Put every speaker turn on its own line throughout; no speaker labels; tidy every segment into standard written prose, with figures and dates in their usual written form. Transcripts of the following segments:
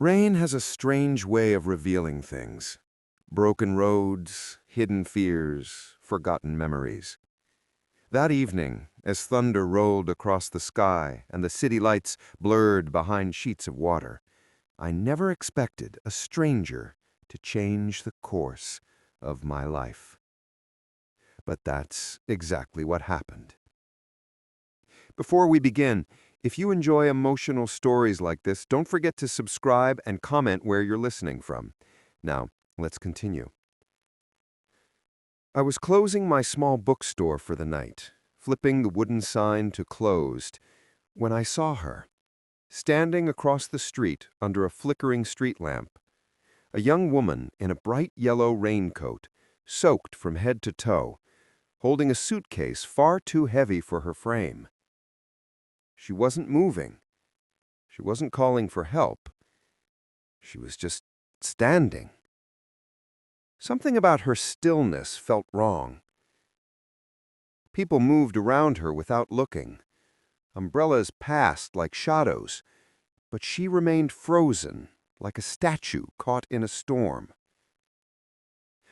Rain has a strange way of revealing things. Broken roads, hidden fears, forgotten memories. That evening, as thunder rolled across the sky and the city lights blurred behind sheets of water, I never expected a stranger to change the course of my life. But that's exactly what happened. Before we begin, if you enjoy emotional stories like this, don't forget to subscribe and comment where you're listening from. Now, let's continue. I was closing my small bookstore for the night, flipping the wooden sign to closed, when I saw her, standing across the street under a flickering street lamp. A young woman in a bright yellow raincoat, soaked from head to toe, holding a suitcase far too heavy for her frame. She wasn't moving. She wasn't calling for help. She was just standing. Something about her stillness felt wrong. People moved around her without looking. Umbrellas passed like shadows, but she remained frozen, like a statue caught in a storm.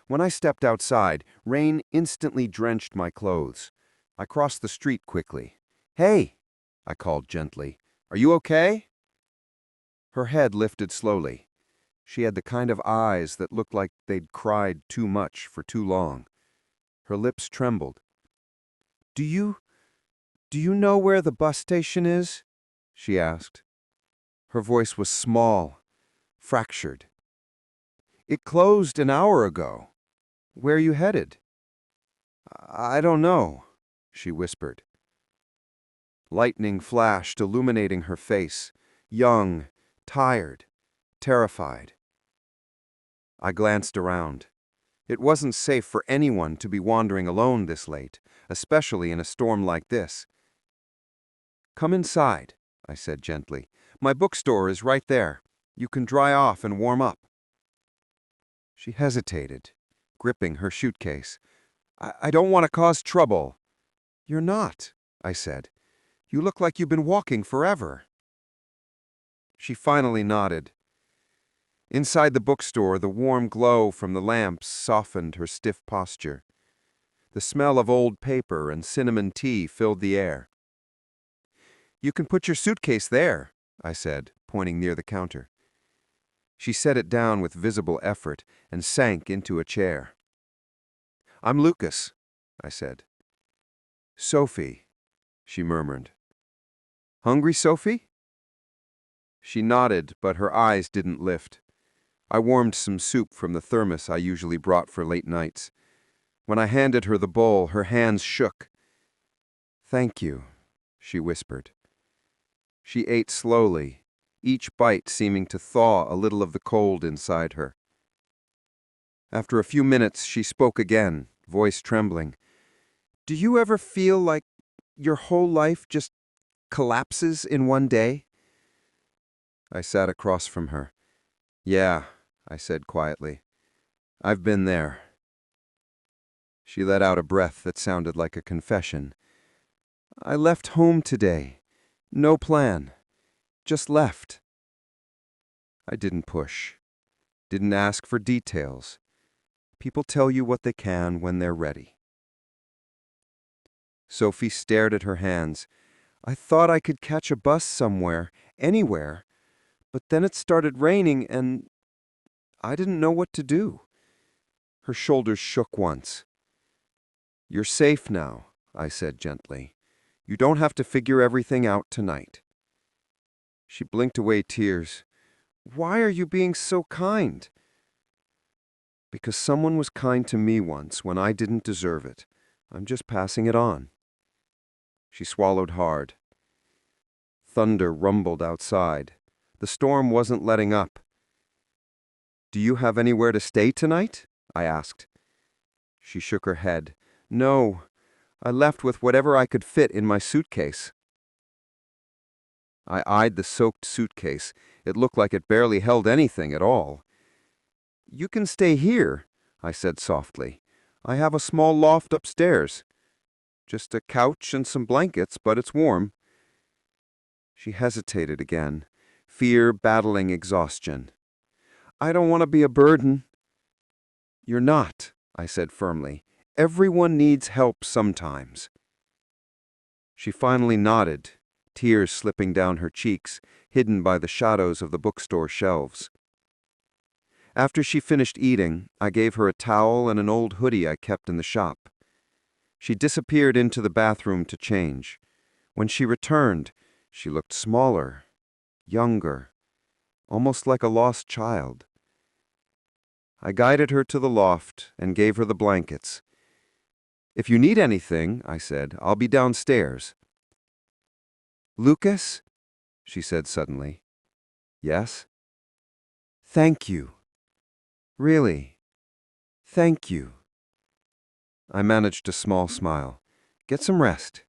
When I stepped outside, rain instantly drenched my clothes. I crossed the street quickly. "Hey!" I called gently. "Are you okay?" Her head lifted slowly. She had the kind of eyes that looked like they'd cried too much for too long. Her lips trembled. Do you know where the bus station is?" she asked. Her voice was small, fractured. "It closed an hour ago. Where are you headed?" "I don't know," she whispered. Lightning flashed, illuminating her face, young, tired, terrified. I glanced around. It wasn't safe for anyone to be wandering alone this late, especially in a storm like this. "Come inside," I said gently. "My bookstore is right there. You can dry off and warm up." She hesitated, gripping her suitcase. I don't want to cause trouble." "You're not," I said. "You look like you've been walking forever." She finally nodded. Inside the bookstore, the warm glow from the lamps softened her stiff posture. The smell of old paper and cinnamon tea filled the air. "You can put your suitcase there," I said, pointing near the counter. She set it down with visible effort and sank into a chair. "I'm Lucas," I said. "Sophie," she murmured. "Hungry, Sophie?" She nodded, but her eyes didn't lift. I warmed some soup from the thermos I usually brought for late nights. When I handed her the bowl, her hands shook. "Thank you," she whispered. She ate slowly, each bite seeming to thaw a little of the cold inside her. After a few minutes, she spoke again, voice trembling. "Do you ever feel like your whole life just collapses in one day?" I sat across from her. "Yeah," I said quietly. "I've been there." She let out a breath that sounded like a confession. "I left home today. No plan. Just left." I didn't push. Didn't ask for details. People tell you what they can when they're ready. Sophie stared at her hands. "I thought I could catch a bus somewhere, anywhere, but then it started raining and I didn't know what to do." Her shoulders shook once. "You're safe now," I said gently. "You don't have to figure everything out tonight." She blinked away tears. "Why are you being so kind?" "Because someone was kind to me once when I didn't deserve it. I'm just passing it on." She swallowed hard. Thunder rumbled outside. The storm wasn't letting up. "Do you have anywhere to stay tonight?" I asked. She shook her head. "No, I left with whatever I could fit in my suitcase." I eyed the soaked suitcase. It looked like it barely held anything at all. "You can stay here," I said softly. "I have a small loft upstairs. Just a couch and some blankets, but it's warm." She hesitated again, fear battling exhaustion. I don't want to be a burden. You're not, I said firmly. Everyone needs help sometimes. She finally nodded, tears slipping down her cheeks, hidden by the shadows of the bookstore shelves. After she finished eating, I gave her a towel and an old hoodie I kept in the shop. She disappeared into the bathroom to change. When she returned, she looked smaller, younger, almost like a lost child. I guided her to the loft and gave her the blankets. If you need anything, I said, I'll be downstairs. Lucas? She said suddenly. Yes? Thank you. Really? Thank you. I managed a small smile. Get some rest.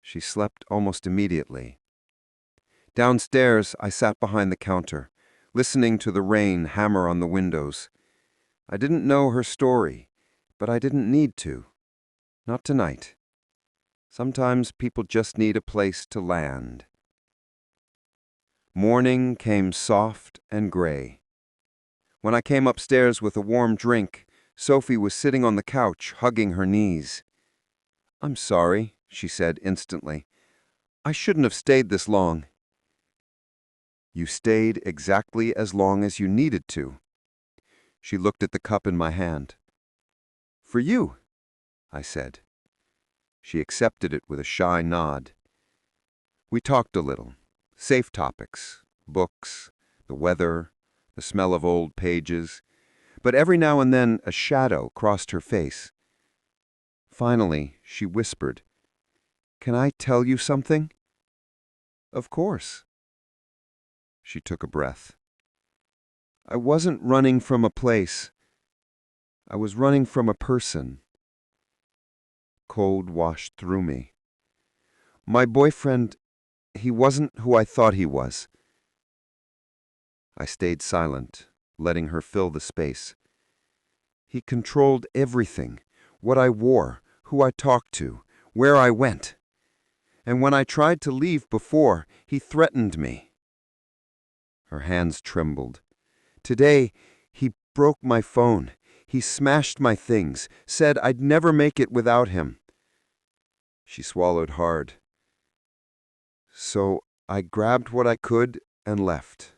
She slept almost immediately. Downstairs, I sat behind the counter, listening to the rain hammer on the windows. I didn't know her story, but I didn't need to. Not tonight. Sometimes people just need a place to land. Morning came soft and gray. When I came upstairs with a warm drink, Sophie was sitting on the couch, hugging her knees. I'm sorry, she said instantly. I shouldn't have stayed this long. You stayed exactly as long as you needed to. She looked at the cup in my hand. For you, I said. She accepted it with a shy nod. We talked a little. Safe topics, books, the weather, the smell of old pages, but every now and then a shadow crossed her face. Finally, she whispered, Can I tell you something? Of course. She took a breath. I wasn't running from a place. I was running from a person. Cold washed through me. My boyfriend, he wasn't who I thought he was. I stayed silent, letting her fill the space. He controlled everything, what I wore, who I talked to, where I went. And when I tried to leave before, he threatened me. Her hands trembled. Today, he broke my phone. He smashed my things, said I'd never make it without him. She swallowed hard. So I grabbed what I could and left.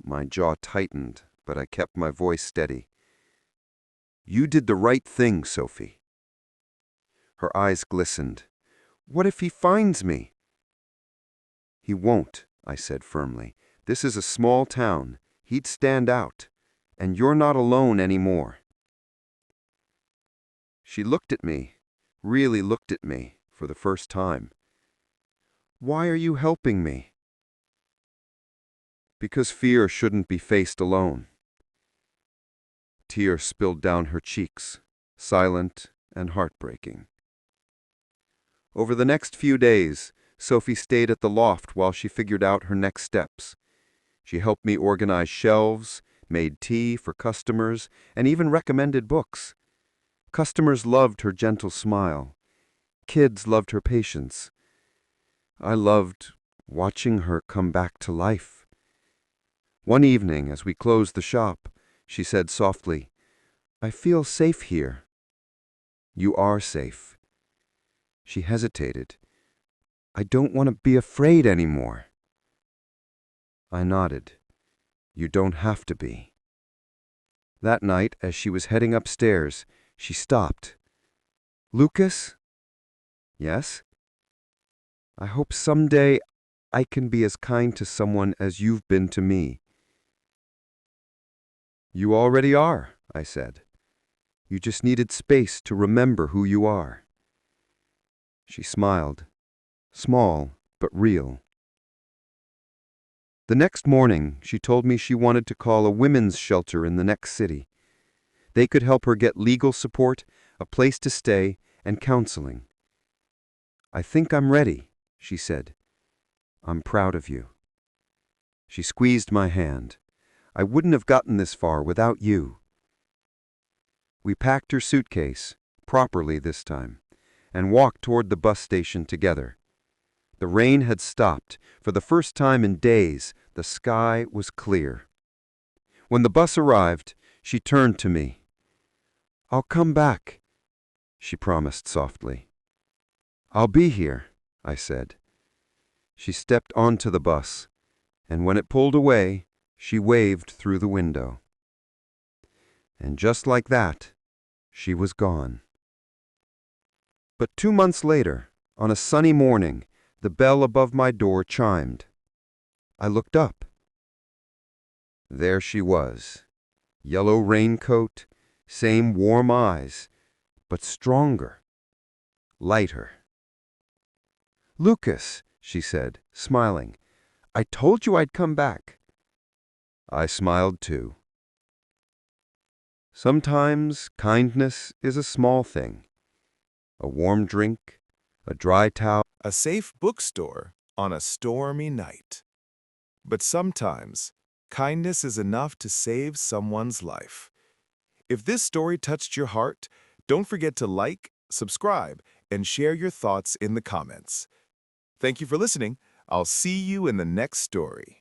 My jaw tightened, but I kept my voice steady. You did the right thing, Sophie. Her eyes glistened. What if he finds me? He won't, I said firmly. This is a small town. He'd stand out. And you're not alone anymore. She looked at me, really looked at me, for the first time. Why are you helping me? Because fear shouldn't be faced alone. Tears spilled down her cheeks, silent and heartbreaking. Over the next few days, Sophie stayed at the loft while she figured out her next steps. She helped me organize shelves, made tea for customers, and even recommended books. Customers loved her gentle smile. Kids loved her patience. I loved watching her come back to life. One evening, as we closed the shop, she said softly, I feel safe here. You are safe. She hesitated. I don't want to be afraid anymore. I nodded. You don't have to be. That night, as she was heading upstairs, she stopped. Lucas? Yes? I hope someday I can be as kind to someone as you've been to me. You already are, I said. You just needed space to remember who you are. She smiled. Small, but real. The next morning, she told me she wanted to call a women's shelter in the next city. They could help her get legal support, a place to stay, and counseling. I think I'm ready, she said. I'm proud of you. She squeezed my hand. I wouldn't have gotten this far without you. We packed her suitcase, properly this time, and walked toward the bus station together. The rain had stopped. For the first time in days, the sky was clear. When the bus arrived, she turned to me. "I'll come back," she promised softly. "I'll be here," I said. She stepped onto the bus, and when it pulled away, she waved through the window. And just like that, she was gone. But 2 months later, on a sunny morning, the bell above my door chimed. I looked up. There she was, yellow raincoat, same warm eyes, but stronger, lighter. "Lucas," she said, smiling, "I told you I'd come back." I smiled too. Sometimes kindness is a small thing. A warm drink, a dry towel.
A safe bookstore on a stormy night. But sometimes, kindness is enough to save someone's life. If this story touched your heart, don't forget to like, subscribe, and share your thoughts in the comments. Thank you for listening. I'll see you in the next story.